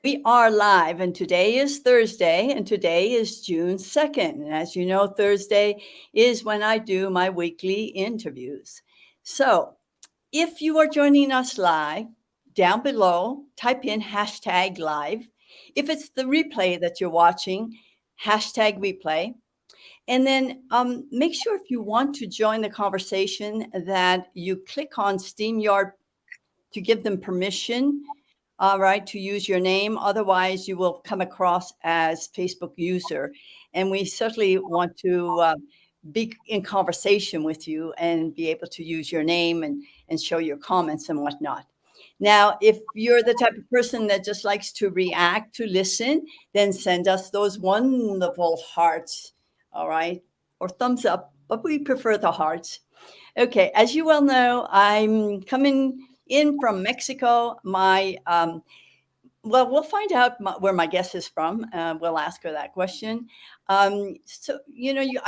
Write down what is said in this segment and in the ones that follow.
We are live, and today is Thursday, and today is June 2nd. And as you know, Thursday is when I do my weekly interviews. So if you are joining us live, down below, type in hashtag live. If it's the replay that you're watching, hashtag replay. And then make sure if you want to join the conversation that you click on StreamYard to give them permission, all right, to use your name. Otherwise, you will come across as Facebook user. And we certainly want to be in conversation with you and be able to use your name and show your comments and whatnot. Now, if you're the type of person that just likes to react, to listen, then send us those wonderful hearts, all right, or thumbs up, but we prefer the hearts. Okay, as you well know, I'm coming in from Mexico. Well, we'll find out where my guest is from. We'll ask her that question. I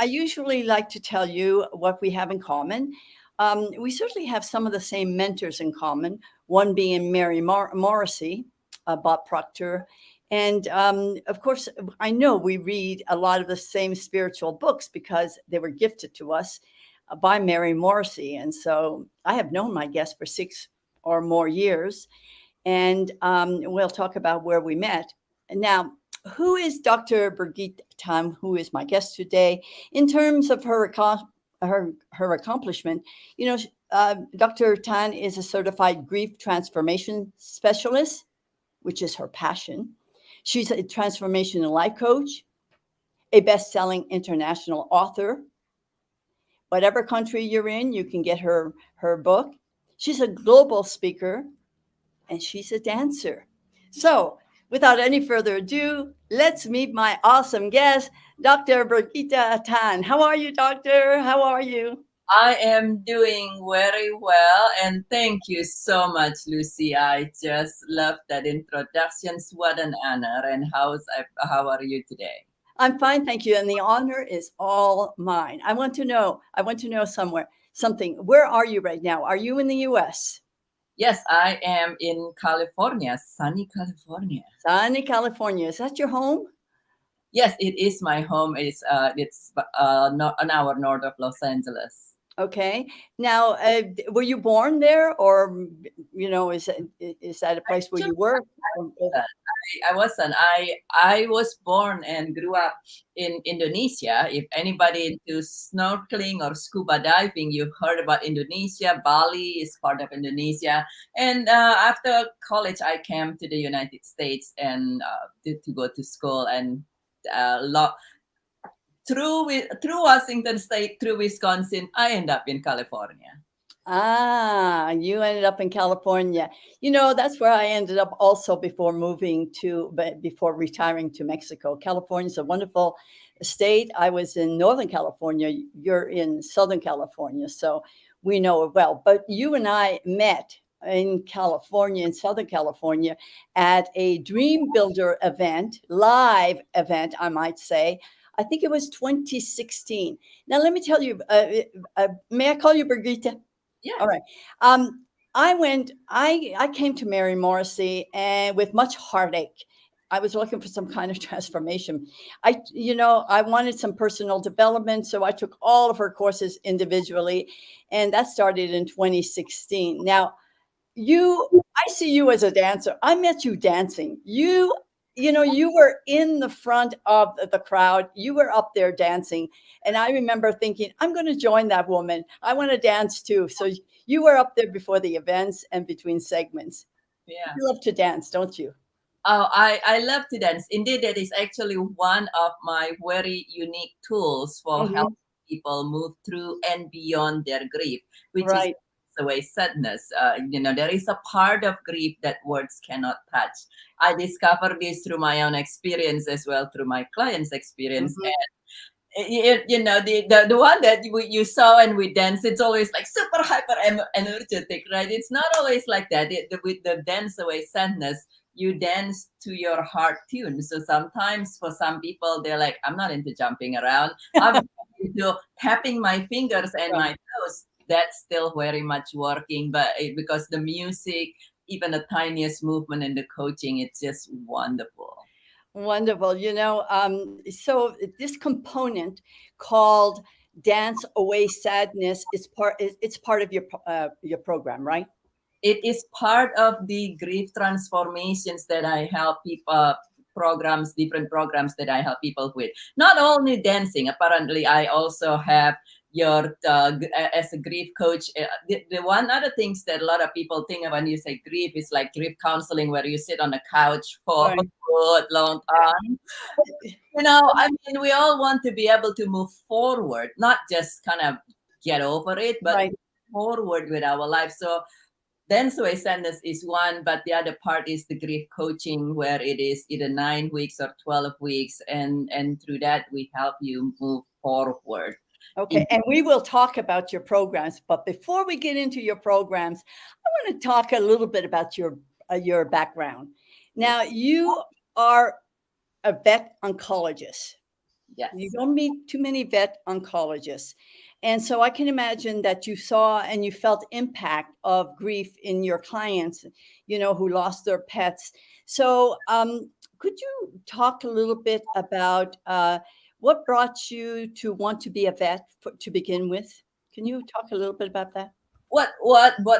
usually like to tell you what we have in common. We certainly have some of the same mentors in common, one being Mary Morrissey, Bob Proctor. And of course, I know we read a lot of the same spiritual books because they were gifted to us by Mary Morrissey. And so I have known my guest for 6 or more years. And we'll talk about where we met. Now, who is Dr. Birgitte Tan, who is my guest today? In terms of her accomplishment, Dr. Tan is a certified grief transformation specialist, which is her passion. She's a transformational life coach, a best-selling international author. Whatever country you're in, you can get her book. She's a global speaker, and she's a dancer. So, without any further ado, let's meet my awesome guest, Dr. Birgitte Tan. How are you, doctor? How are you? I am doing very well, and thank you so much, Lucy. I just love that introduction. What an honor! And how are you today? I'm fine, thank you. And the honor is all mine. I want to know something. Where are you right now? Are you in the US? Yes, I am in California, sunny California. Sunny California. Is that your home? Yes, it is my home. It's an hour north of Los Angeles. Okay. Now, were you born there, or is that a place where you work? I wasn't. I was born and grew up in Indonesia. If anybody into snorkeling or scuba diving, you've heard about Indonesia. Bali is part of Indonesia. And after college, I came to the United States and to go to school and through Washington State, through Wisconsin, I end up in California. Ah, you ended up in California. That's where I ended up also before retiring to Mexico. California is a wonderful state. I was in Northern California. You're in Southern California, so we know it well. But you and I met in California, in Southern California, at a Dream Builder event, live event, I might say. I think it was 2016. Now, let me tell you, may I call you Birgitte? Yeah. All right. I came to Mary Morrissey and with much heartache. I was looking for some kind of transformation. I wanted some personal development. So I took all of her courses individually, and that started in 2016. Now, I see you as a dancer. I met you dancing. You were in the front of the crowd. You were up there dancing. And I remember thinking, I'm going to join that woman. I want to dance too. So you were up there before the events and between segments. Yeah. You love to dance, don't you? Oh, I love to dance. Indeed, that is actually one of my very unique tools for helping people move through and beyond their grief, which is away sadness. There is a part of grief that words cannot touch. I discovered this through my own experience as well, through my clients' experience. And the one that you saw and we dance, it's always like super hyper energetic, right? It's not always like that. With the dance away sadness, you dance to your heart tune. So sometimes for some people, they're like, I'm not into jumping around. I'm into tapping my fingers and my toes. That's still very much working, but because the music even the tiniest movement in the coaching, it's just wonderful. Wonderful. So this component called Dance Away Sadness is it's part of your program, right? It is part of the grief transformations that I help people, different programs that I help people with. Not only dancing, apparently I also have as a grief coach. The one other things that a lot of people think of when you say grief is like grief counseling, where you sit on the couch for Right. a good long time. I mean, we all want to be able to move forward, not just kind of get over it, but Right. forward with our life. So Dance Away Sadness is one, but the other part is the grief coaching, where it is either 9 weeks or 12 weeks, and through that we help you move forward. Okay, and we will talk about your programs, but before we get into your programs, I want to talk a little bit about your background. Now, you are a vet oncologist. Yes. You don't meet too many vet oncologists. And so I can imagine that you saw and you felt impact of grief in your clients, who lost their pets. So could you talk a little bit about what brought you to want to be a vet to begin with? Can you talk a little bit about that? What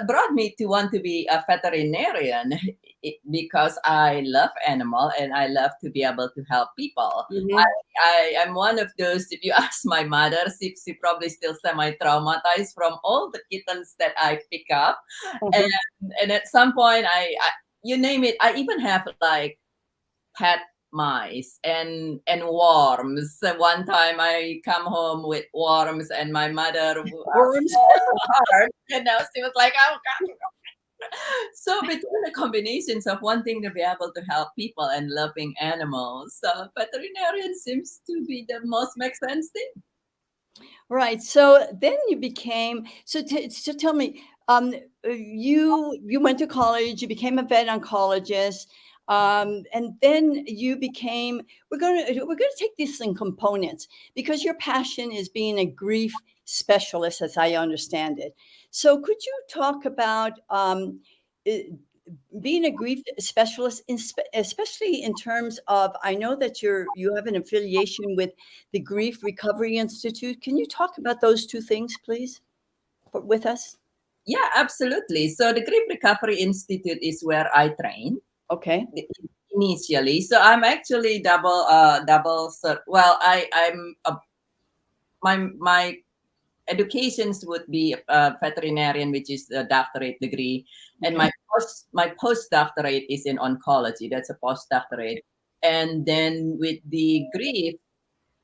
brought me to want to be a veterinarian? Because I love animal and I love to be able to help people. Mhm. I am one of those. If you ask my mother, she probably still semi-traumatized from all the kittens that I pick up, Mhm. and at some point, you name it. I even have like pet mice and worms. So one time I come home with worms, and my mother Worms. hard, she was like, "Oh God." So between the combinations of wanting to be able to help people and loving animals, veterinarian seems to be the most makes sense thing. Right. So then you became so tell me, you went to college, you became a vet oncologist, and then you became. We're gonna take this in components because your passion is being a grief specialist, as I understand it. So could you talk about i- being a grief specialist, especially in terms of, I know that you have an affiliation with the Grief Recovery Institute. Can you talk about those two things, please, with us? Yeah, absolutely. So the Grief Recovery Institute is where I train Okay. initially. So I'm actually well, I'm my educations would be a veterinarian, which is a doctorate degree, and Okay. my postdoctorate is in oncology. That's a postdoctorate, and then with the grief,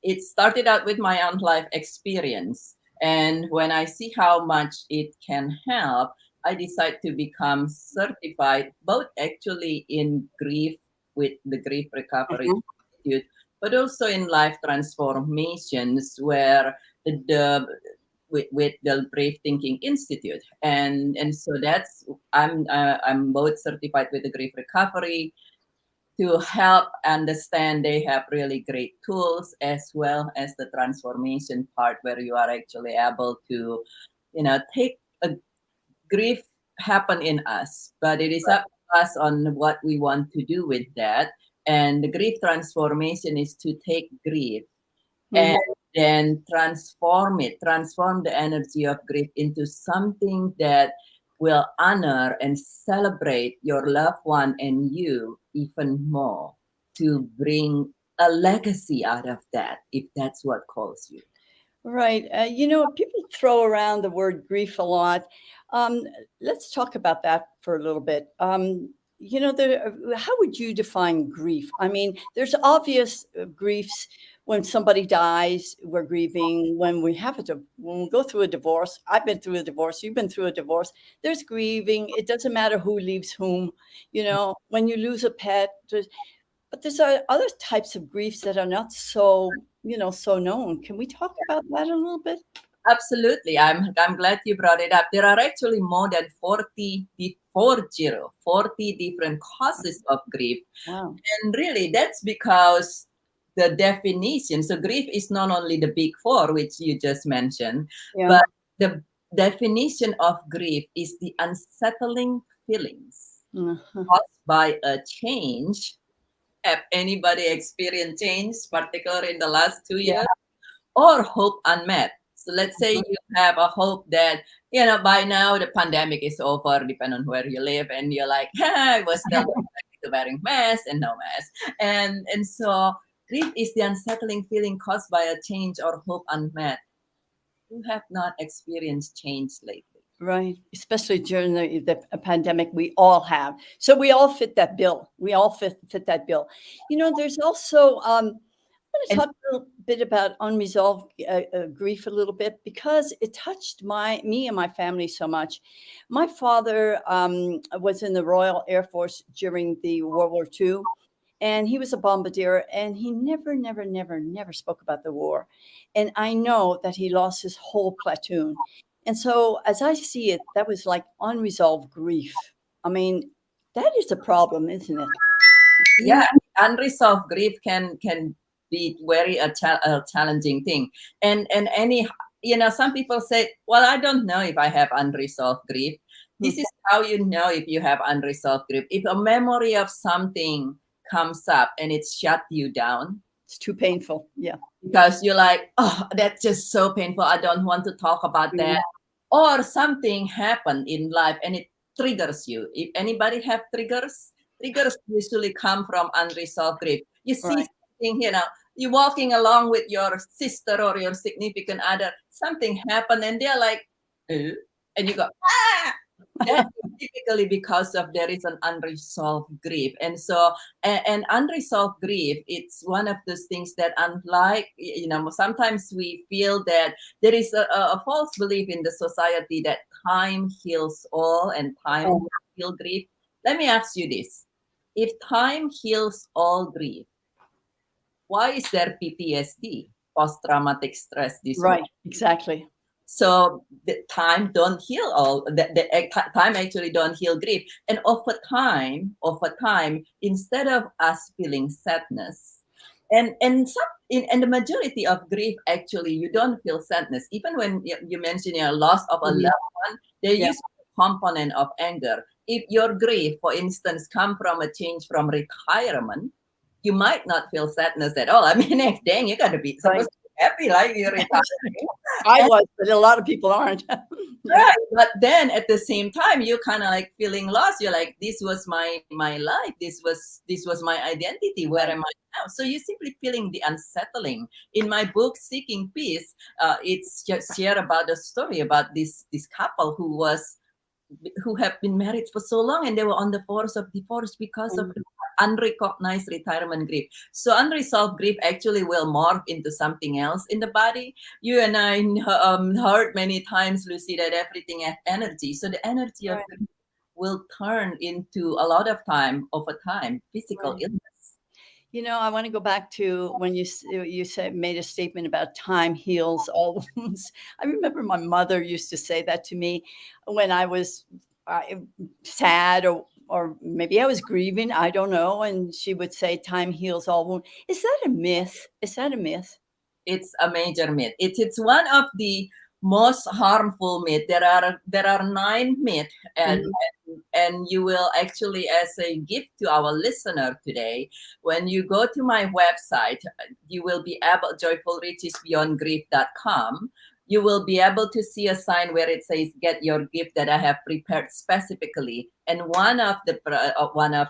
it started out with my own life experience, and when I see how much it can help, I decide to become certified, both actually in grief with the Grief Recovery Mhm. Institute, but also in life transformations, where the with the Brave Thinking Institute, and so that's I'm both certified with the Grief Recovery to help understand. They have really great tools, as well as the transformation part, where you are actually able to, take a grief happen in us, but it is up to us on what we want to do with that. And the grief transformation is to take grief and Mhm. then transform the energy of grief into something that will honor and celebrate your loved one and you even more, to bring a legacy out of that, if that's what calls you. Right. People throw around the word grief a lot. Um, let's talk about that for a little bit. How would you define grief? I mean, there's obvious griefs when somebody dies. We're grieving when when we go through a divorce. I've been through a divorce. You've been through a divorce. There's grieving. It doesn't matter who leaves whom. When you lose a pet, but there's other types of griefs that are not so known. Can we talk about that a little bit? Absolutely. I'm glad you brought it up. There are actually more than 40 different causes of grief. Wow. And really, that's because the definition. So, grief is not only the big four, which you just mentioned, Yeah. but the definition of grief is the unsettling feelings Uh-huh. caused by a change. Have anybody experienced change, particularly in the last 2 years? Or hope unmet. So let's say you have a hope that, by now the pandemic is over, depending on where you live, and you're like, I was still wearing mask and no mask. And so grief is the unsettling feeling caused by a change or hope unmet. You have not experienced change lately. Right. Especially during the pandemic, we all have. So we all fit that bill. We all fit that bill. There's also, I'm going to And talk a little bit about unresolved grief a little bit because it touched me and my family so much. My father was in the Royal Air Force during the World War II, and he was a bombardier, and he never, never, never, never spoke about the war. And I know that he lost his whole platoon. And so, as I see it, that was like unresolved grief. I mean, that is a problem, isn't it? yeah, unresolved grief can be very a challenging thing. And any, some people say, well, I don't know if I have unresolved grief. This is how you know if you have unresolved grief. If a memory of something comes up and it shut you down, It's too painful. Yeah. because you're like, oh, that's just so painful, I don't want to talk about that. Or something happened in life and it triggers you. If anybody have triggers usually come from unresolved grief. You see Right. something, you're walking along with your sister or your significant other, something happened and they're like, and you go, ah! That is typically because of there is an unresolved grief. And so, and unresolved grief, it's one of those things that, unlike, sometimes we feel that there is a false belief in the society that time heals all and time will heal grief. Let me ask you this. If time heals all grief, why is there PTSD, post-traumatic stress disorder? Right. Exactly. So the time don't heal all. The time actually don't heal grief. And over time, instead of us feeling sadness, and the majority of grief actually you don't feel sadness. Even when you mention your loss of a loved one, there Yeah. is a component of anger. If your grief, for instance, come from a change from retirement, you might not feel sadness at all. I mean, dang, you got to be Right. supposed to be happy like you're retiring. I And was, but a lot of people aren't. Yeah. right, but then at the same time, you kind of like feeling lost. You're like, this was my life. This was my identity. Where am I now? So you're simply feeling the unsettling. In my book, Seeking Peace, it's just share about the story about this couple who have been married for so long and they were on the verge of divorce because of unrecognized retirement grief. So unresolved grief actually will morph into something else in the body. You and I heard many times, Lucy, that everything has energy. So the energy of grief will turn into a lot of time over time physical illness. I want to go back to when you said made a statement about time heals all wounds. I remember my mother used to say that to me when I was sad or maybe I was grieving. I don't know, and she would say, "Time heals all wounds." Is that a myth? Is that a myth? It's a major myth. It's one of the most harmful myth. There are 9 myths, and you will actually, as a gift to our listener today, when you go to my website, you will be able joyfulrichesbeyondgrief.com. You will be able to see a sign where it says "Get your gift" that I have prepared specifically, and one of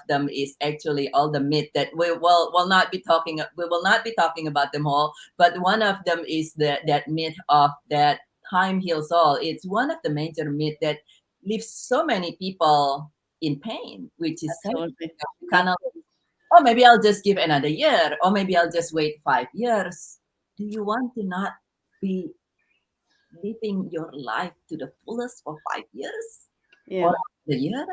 them is actually all the myth that will not be talking. We will not be talking about them all, but one of them is that myth of that time heals all. It's one of the major myths that leaves so many people in pain, which is kind of, oh, maybe I'll just give another year, or maybe I'll just wait 5 years. Do you want to not be living your life to the fullest for 5 years? Yeah. Or the year?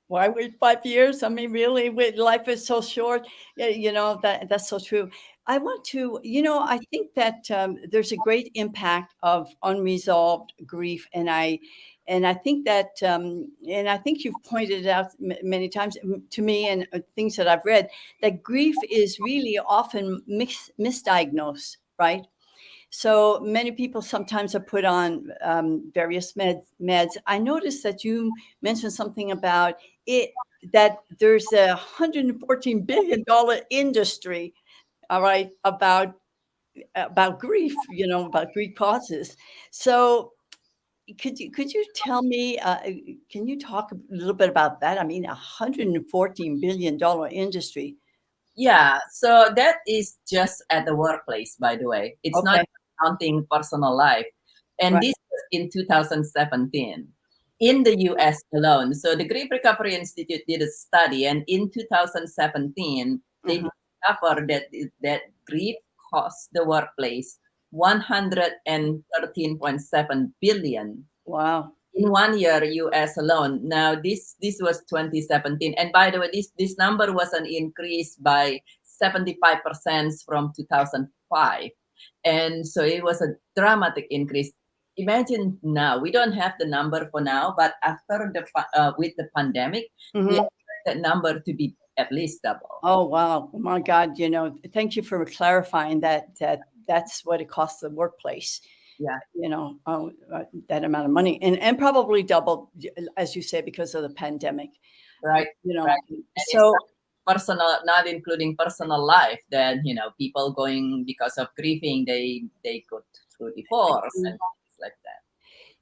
Why wait 5 years? I mean, really, life is so short. Yeah, that's so true. I want to, I think that there's a great impact of unresolved grief, and I think that, and I think you've pointed it out many times to me, and things that I've read, that grief is really often misdiagnosed, right? So many people sometimes are put on various meds. I noticed that you mentioned something about it that there's a $114 billion industry, all right, about grief, about grief causes. So could you tell me, can you talk a little bit about that? I mean, $114 billion industry. Yeah, so that is just at the workplace, by the way. It's not Okay. counting personal life. And Right. this was in 2017 in the US alone. So the Grief Recovery Institute did a study, and in 2017, they Mhm. discovered that grief cost the workplace 113.7 billion Wow. in 1 year US alone. Now this was 2017, and by the way, this number was an increase by 75% from 2005, and so it was a dramatic increase. Imagine now, we don't have the number for now, but after with the pandemic, we Mhm. expect that number to be at least double. Oh, wow. Oh my God, thank you for clarifying that's what it costs the workplace, Yeah, that amount of money, and probably double, as you say, because of the pandemic. right, You know, right. And it's so personal, not including personal life, then people going because of grieving, they go through divorce and things like that.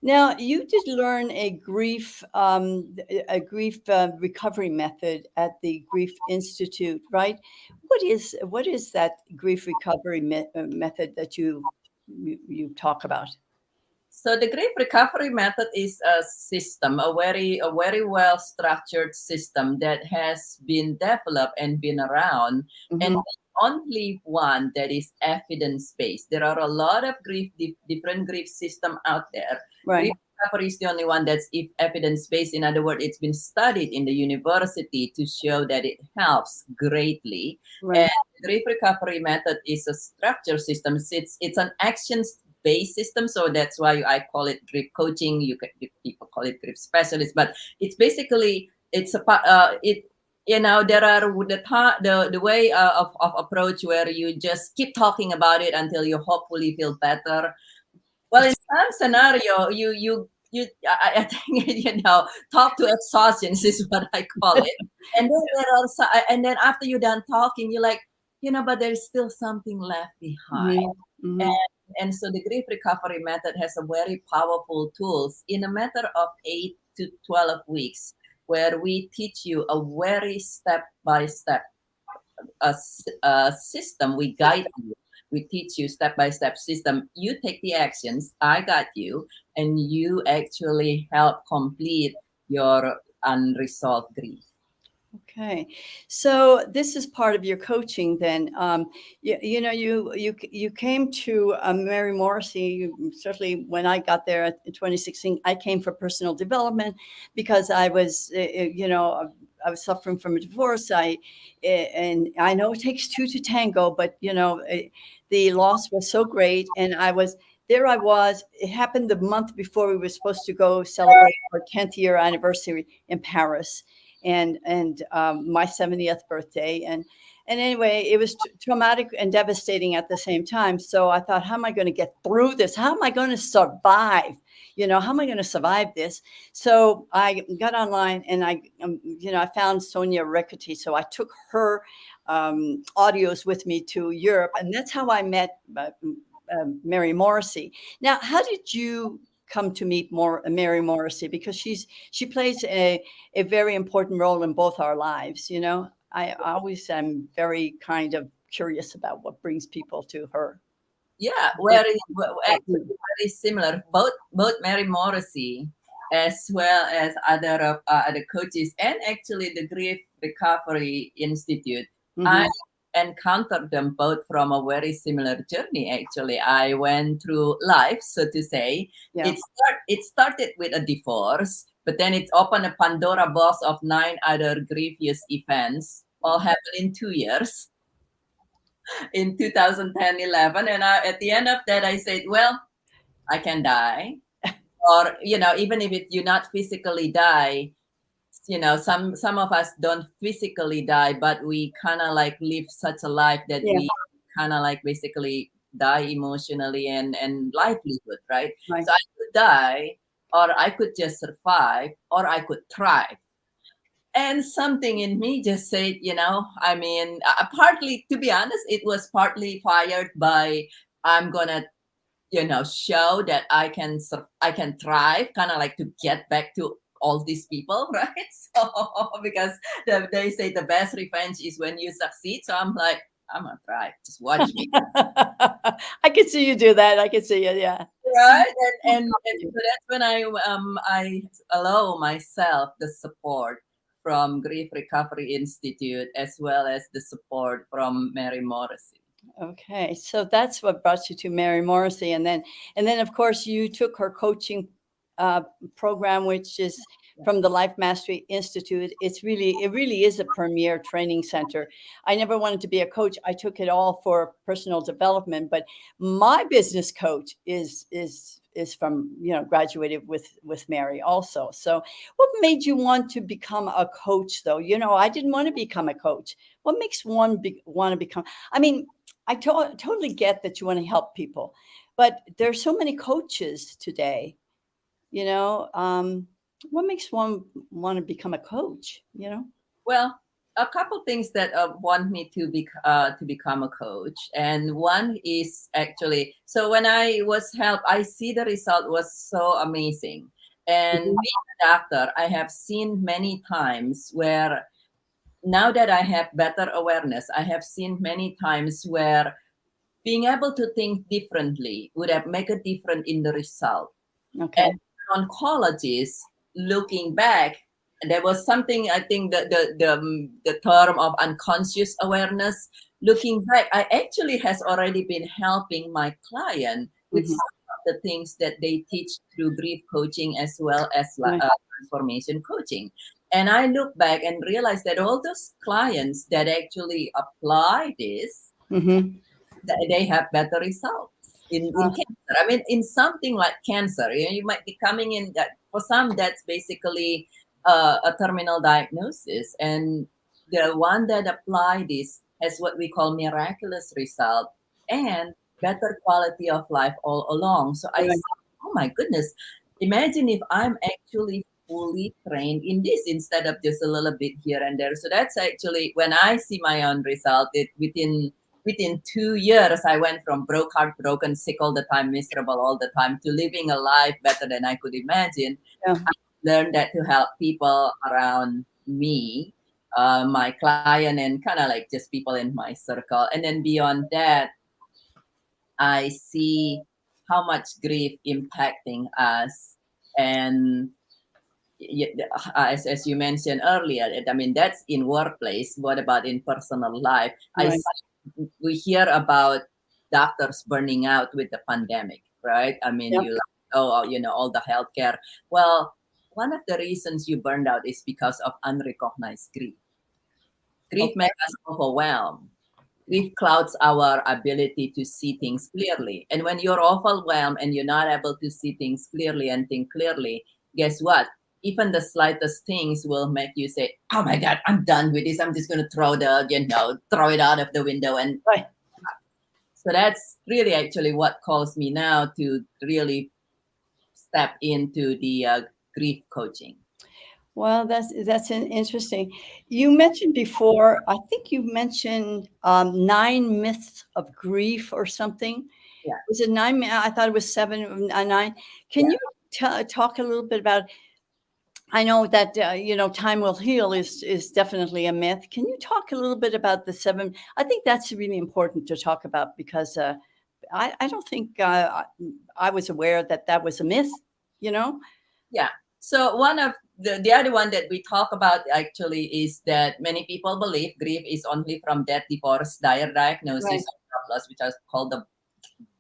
now you did learn a grief recovery method at the Grief Institute, right? What is that grief recovery method that you talk about? So the grief recovery method is a system, a very well structured system that has been developed and been around, and Mhm. the only one that is evidence based. There are a lot of different grief system out there. Right. Grief recovery is the only one that's evidence based. In other words, it's been studied in the university to show that it helps greatly. Right. And the grief recovery method is a structured system. It's an actions based system, so that's why I call it grief coaching. People call it grief specialist, but it's basically there are the way of approach where you just keep talking about it until you hopefully feel better. Well, in some scenario, I think talk to exhaustion is what I call it. And then and then after you're done talking, you're like, but there's still something left behind. Mhm. And, Mhm. and so the grief recovery method has a very powerful tools in a matter of 8 to 12 weeks, where we teach you a very step by step a system. We guide you. We teach you step by step system. You take the actions. I got you, and you actually help complete your unresolved grief. Okay, so this is part of your coaching then. You came to Mary Morrissey. Certainly, when I got there in 2016, I came for personal development because I was suffering from a divorce. And I know it takes two to tango, but the loss was so great, and I was. It happened the month before we were supposed to go celebrate our 10th year anniversary in Paris, and my 70th birthday, and anyway, it was traumatic and devastating at the same time. So I thought, how am I going to get through this? How am I going to survive? How am I going to survive this? So I got online, and I found Sonia Rickety. So I took her audios with me to Europe, and that's how I met Mary Morrissey. Now, how did you come to meet Mary Morrissey? Because she plays a very important role in both our lives. I always am very kind of curious about what brings people to her. Yeah, actually very similar. Both Mary Morrissey as well as other coaches, and actually the Grief Recovery Institute. I Mhm. encountered them both from a very similar journey. Actually, I went through life, so to say. Yeah. It started with a divorce, but then it opened a Pandora box of 9 other grievous events, all happened in 2 years in 2010-11. And at the end of that, I said, well, I can die. Or, even if you not physically die, some of us don't physically die, but we kind of like live such a life that Yeah. we kind of like basically die emotionally and livelihood, right? Right. So I could die, or I could just survive, or I could thrive. And something in me just said, I mean, partly, to be honest, it was partly fired by, I'm gonna, show that I can thrive, kind of like to get back to all these people, right? So because they say the best revenge is when you succeed. So I'm like, I'm gonna thrive. Just watch me. I could see you do that. I could see it. Yeah. Right, and so that's when I allow myself the support from Grief Recovery Institute as well as the support from Mary Morrissey. Okay, so that's what brought you to Mary Morrissey, and then of course you took her coaching uh, program, which is from the Life Mastery Institute. It really is a premier training center. I never wanted to be a coach. I took it all for personal development, but my business coach is from, graduated with Mary also. So what made you want to become a coach though? I didn't want to become a coach. What makes one want to become? I mean, I totally get that you want to help people, but there's so many coaches today. You know, what makes one want to become a coach? Well, a couple things that want me to become a coach, and one is actually, so when I was helped, I see the result was so amazing. And Mhm. being a doctor, I have seen many times where now that I have better awareness, I have seen many times where being able to think differently would have make a difference in the result. Okay. As an oncologist, looking back, there was something, I think the term of unconscious awareness. Looking back, I actually has already been helping my client with Hmm. some of the things that they teach through grief coaching as well as Right. transformation coaching. And I look back and realize that all those clients that actually apply this, Hmm. they have better results in cancer. I mean, in something like cancer, you might be coming in that for some that's basically a terminal diagnosis, and the one that apply this has what we call miraculous result and better quality of life all along. So I Right. said, oh my goodness, imagine if I'm actually fully trained in this instead of just a little bit here and there. So that's actually when I see my own result, it within 2 years, I went from broke, heartbroken, sick all the time, miserable all the time, to living a life better than I could imagine. Yeah. I learned that to help people around me, my client, and kind of like just people in my circle. And then beyond that, I see how much grief impacting us. And as you mentioned earlier, I mean, that's in workplace. What about in personal life? Right. We hear about doctors burning out with the pandemic, right? I mean, Yep. you all the healthcare. Well, one of the reasons you burned out is because of unrecognized grief. Grief Okay. makes us overwhelmed. Grief clouds our ability to see things clearly. And when you're overwhelmed and you're not able to see things clearly and think clearly, guess what? Even the slightest things will make you say, "Oh my God, I'm done with this. I'm just going to throw it out of the window." And Right. so that's really actually what caused me now to really step into the grief coaching. Well, that's interesting. You mentioned before. I think you mentioned 9 myths of grief or something. Yeah, Was it nine? I thought it was seven, nine. Can yeah. you talk a little bit about? I know that time will heal is definitely a myth. Can you talk a little bit about the seven? I think that's really important to talk about because I don't think I was aware that that was a myth. You know. Yeah. So one of the other one that we talk about actually is that many people believe grief is only from death, divorce, dire diagnosis, Right. or job loss, which are called the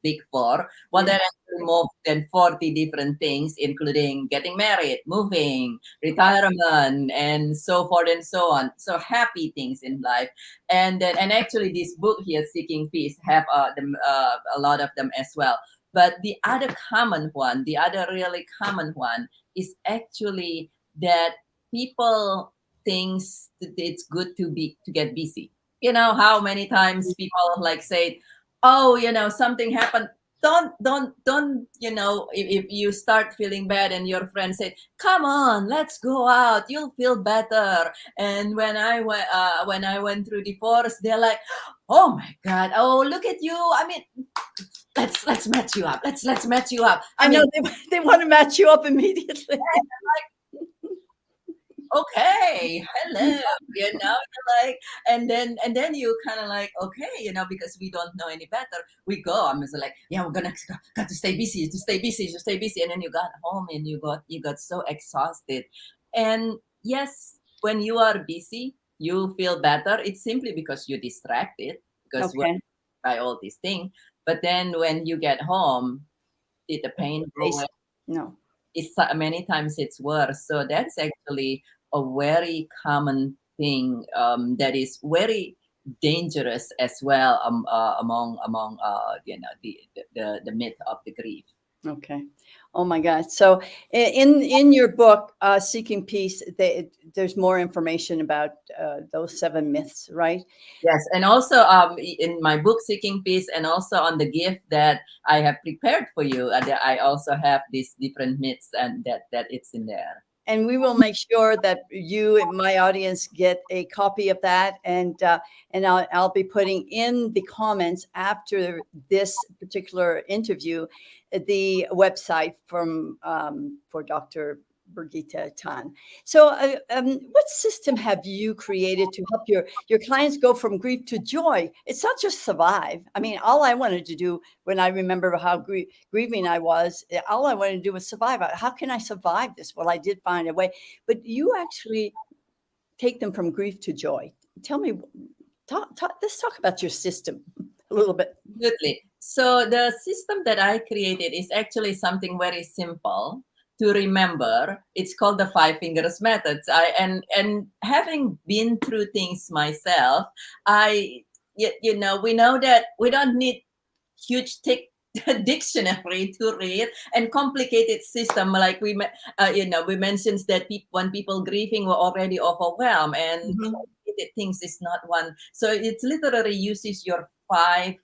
big four. Well, Yeah. there are actually more than 40 different things, including getting married, moving, retirement, and so forth and so on. So happy things in life. And actually this book here, Seeking Peace, have a lot of them as well. But the other common one, the other really common one is actually that people thinks that it's good to get busy. You know how many times people like say, oh, something happened. don't, if you start feeling bad and your friend said, come on, let's go out, you'll feel better. And when I went through divorce, they're like, oh my God, oh, look at you. I mean, let's match you up. Let's match you up. I know they want to match you up immediately. Okay, hello, you're like, and then you kind of like, okay, because we don't know any better, we go. I'm just like, yeah, we're gonna got to stay busy, and then you got home and you got so exhausted. And yes, when you are busy, you feel better. It's simply because you're distracted, because we're Okay. by all these things. But then when you get home, did the pain go away? No. It's many times it's worse. So that's actually a very common thing, that is very dangerous as well, among the myth of the grief. Okay. Oh my God. So in your book, Seeking Peace, there's more information about those 7 myths, right? Yes, and also in my book Seeking Peace, and also on the gift that I have prepared for you, I also have these different myths, and that it's in there. And we will make sure that you and my audience get a copy of that, and I'll be putting in the comments after this particular interview the website from for Dr. Birgitte Tan. So, what system have you created to help your clients go from grief to joy? It's not just survive. I mean, all I wanted to do when I remember how grieving I was, all I wanted to do was survive. How can I survive this? Well, I did find a way, but you actually take them from grief to joy. Tell me, let's talk about your system a little bit. Absolutely. So the system that I created is actually something very simple to remember. It's called the 5 fingers methods. And having been through things myself, we know that we don't need huge dictionary to read and complicated system, like we mentioned that when people grieving were already overwhelmed, and complicated things is not one. So it literally uses your 5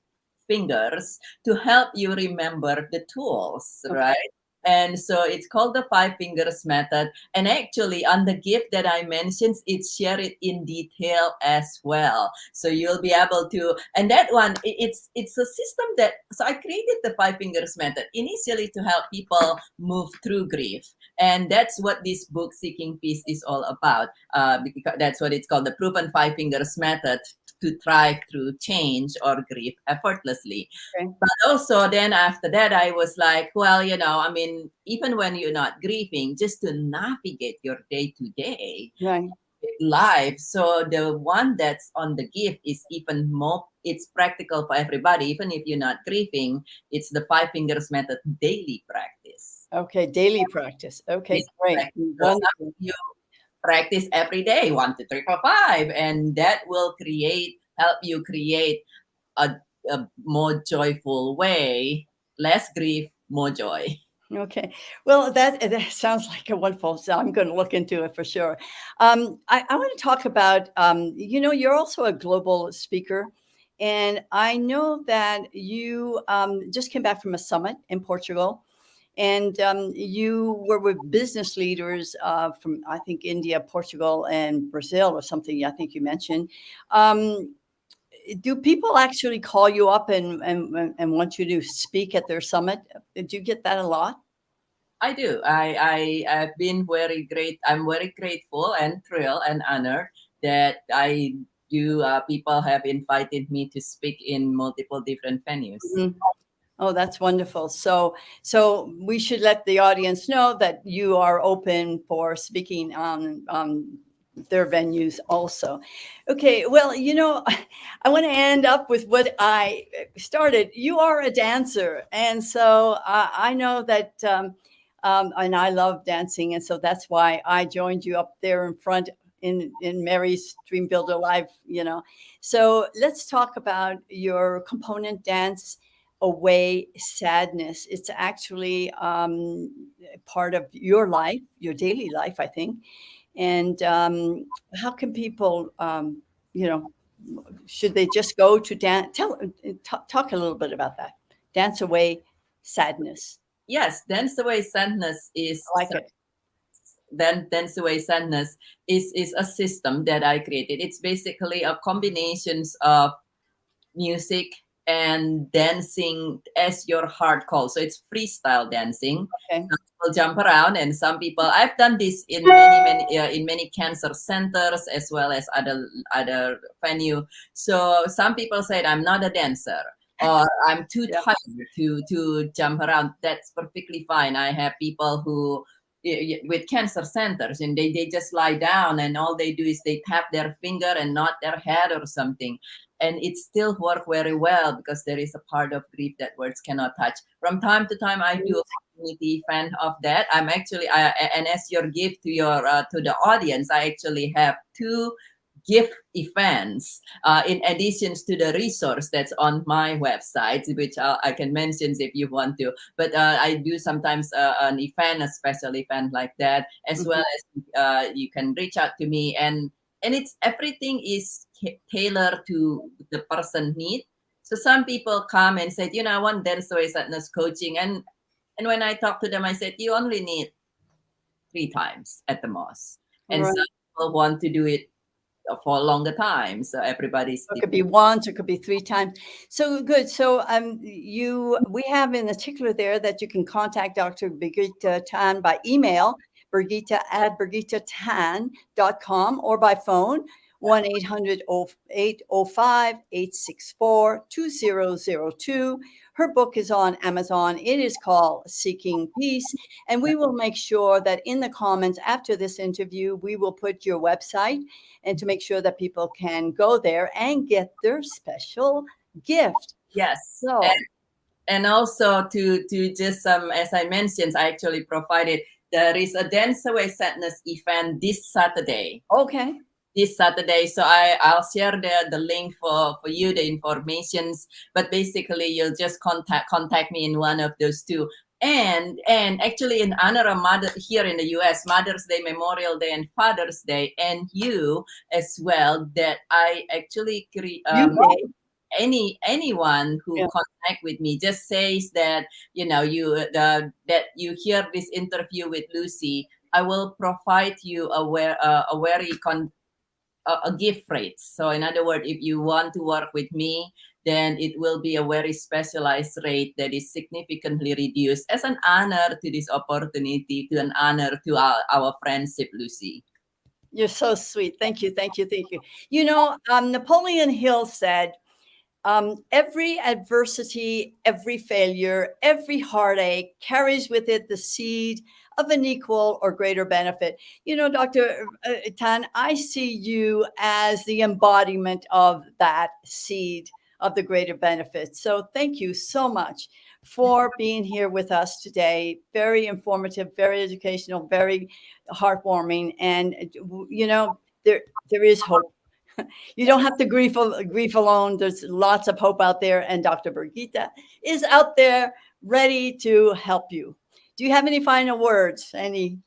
fingers to help you remember the tools, Okay. right? And so it's called the 5 fingers method. And actually, on the gift that I mentioned, it's shared in detail as well. So you'll be able to, and that one, it's a system that, so I created the 5 fingers method initially to help people move through grief. And that's what this book, Seeking Peace, is all about. Because that's what it's called, the proven 5 fingers method to thrive through change or grief effortlessly. Okay. But also then after that, I was like, well, I mean, even when you're not grieving, just to navigate your day-to-day Right. life. So the one that's on the gift is even more, it's practical for everybody. Even if you're not grieving, it's the 5 fingers method daily practice. Okay. Daily practice. Okay. Great. So Wonderful. you practice every day, 1, 2, 3, 4, 5, and that will help you create a more joyful way. Less grief, more joy. Okay. Well, that sounds like a wonderful. So I'm going to look into it for sure. I want to talk about, you're also a global speaker. And I know that you just came back from a summit in Portugal. And you were with business leaders from, I think, India, Portugal, and Brazil or something, I think you mentioned. Do people actually call you up and want you to speak at their summit? Did you get that a lot? I do. I've been very great. I'm very grateful and thrilled and honored that I do. People have invited me to speak in multiple different venues. Mhm. Oh, that's wonderful. So we should let the audience know that you are open for speaking on their venues also. Okay, well, I want to end up with what I started. You are a dancer, and so I know that, and I love dancing, and so that's why I joined you up there in front in Mary's Dream Builder Live. So let's talk about your component dance, Away Sadness. It's actually part of your life, your daily life, I think. And how can people, should they just go to dance? Talk a little bit about that. Dance Away sadness. Yes, Dance Away Sadness is I like it. Dance Away Sadness is a system that I created. It's basically a combinations of music and dancing as your heart calls. So it's freestyle dancing. Okay. Some people jump around, and some people. I've done this in many cancer centers as well as other venue. So some people said I'm not a dancer, or I'm too Yeah. tired to jump around. That's perfectly fine. I have people who with cancer centers, and they just lie down, and all they do is they tap their finger and nod their head or something, and it still work very well because there is a part of grief that words cannot touch. From time to time, I do a community event of that. I'm actually, and as your gift to your to the audience, I actually have 2 gift events in addition to the resource that's on my website, which I can mention if you want to. But I do sometimes an event, a special event like that, as well as you can reach out to me, and it's everything is tailored to the person need. So some people come and say, I want Dance Away Sadness coaching, and when I talk to them, I said, you only need 3 times at the most, and Right. some people want to do it for a longer time. So everybody's It could be once, it could be 3 times. So good. So we have in particular there that you can contact Dr. Birgitte Tan by email, Birgitte@birgittetan.com, or by phone, 1-800-805-864-2002. Her book is on Amazon. It is called Seeking Peace. And we will make sure that in the comments after this interview, we will put your website, and to make sure that people can go there and get their special gift. Yes. So, and also to just as I mentioned, I actually provided, there is a Dance Away Sadness event this Saturday. okay. This Saturday. So I'll share the link for you, the informations. But basically, you'll just contact me in one of those 2. And actually, in honor of Mother here in the U.S., Mother's Day, Memorial Day, and Father's Day, and you as well, that I actually anyone who contact with me just says that that you hear this interview with Lucy, I will provide you a very a gift rate. So in other words, if you want to work with me, then it will be a very specialized rate that is significantly reduced as an honor to this opportunity, to an honor to our friendship, Lucy. You're so sweet. Thank you. Thank you. Thank you. Napoleon Hill said, every adversity, every failure, every heartache carries with it the seed of an equal or greater benefit. Dr. Tan, I see you as the embodiment of that seed of the greater benefit. So thank you so much for being here with us today. Very informative, very educational, very heartwarming. And, there is hope. You don't have to grieve alone. There's lots of hope out there, and Dr. Birgitte is out there ready to help you. Do you have any final words? I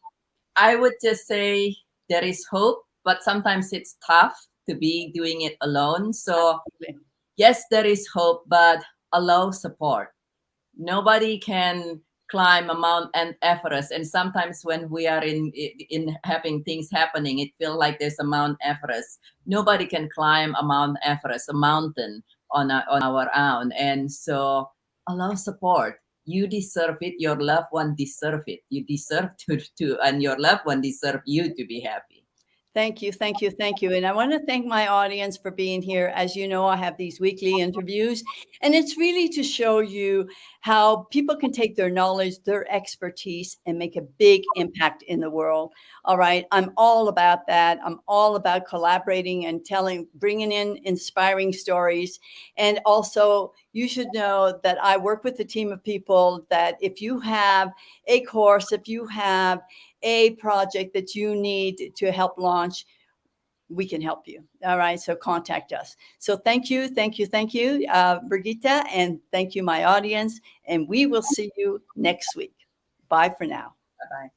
would just say there is hope, but sometimes it's tough to be doing it alone. So yes, there is hope, but allow support. Nobody can climb a Mount Everest, and sometimes when we are in having things happening, it feels like there's a Mount Everest. Nobody can climb a Mount Everest, a mountain on our own, and so allow support. You deserve it. Your loved one deserve it. You deserve to, and your loved one deserve you to be happy. Thank you, thank you, thank you. And I want to thank my audience for being here. As you know, I have these weekly interviews, and it's really to show you how people can take their knowledge, their expertise, and make a big impact in the world. All right. I'm all about that. I'm all about collaborating and bringing in inspiring stories. And also, you should know that I work with a team of people that if you have a course, if you have a project that you need to help launch, we can help you. All right. So contact us. So thank you, Birgitte, and thank you, my audience. And we will see you next week. Bye for now. Bye-bye.